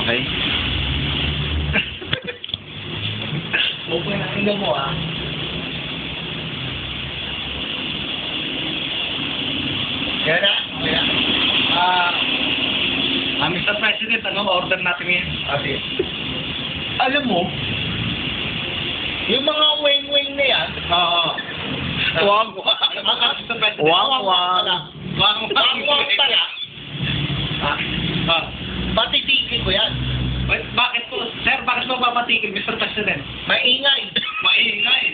Okay. Buko na tingnan mo ah. Kaya na? Kaya Mr. President, order natin ngayon? Kasi, alam mo, yung mga wing-wing na yan, Wag. Mr. President, Wag. wang pala, patitigil ko yan. Bakit po? Sir, bakit mo papatigil, Mr. President? Maingay. Maingay.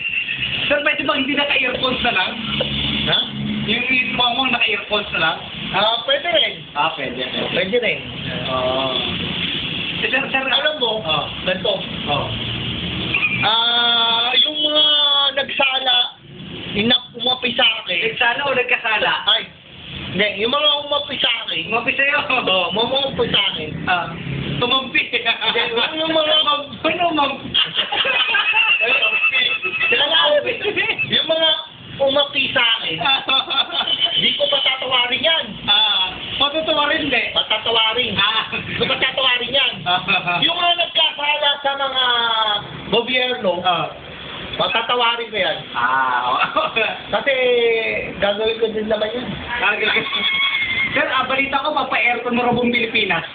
Sir, pwede bang hindi naka-earphones na lang? Ha? Yung mo naka-earphones na lang? Pwede rin. Pwede. Pwede rin. Sir, Alam mo, ganito. Yung mga nagsala, umapi sa akin. Nagsala o nagkasala? Ay, hindi, yung mga umapi sa akin. Umapi sa'yo? Umapi sa akin. Tumampi. Yung mga... Sila nga, yung mga umapi sa akin, hindi ko patatawarin yan. Patatawarin hindi. Patatawarin. Hindi ko patatawarin yan. Yung mga nagkasala sa mga gobyerno, patatawarin ko yan. Kasi gagawin ko din naman yan. Sir, balita ko, papa-aircon mo robong Pilipinas.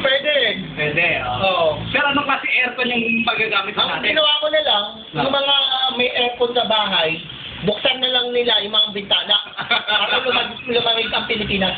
Pwede rin. Pwede, Oo. Sir, anong klase aircon yung pagagamit Ang natin? ginawa ko na lang, yung mga may aircon sa bahay, buksan na lang nila yung mga bintana para lumamig ang Pilipinas.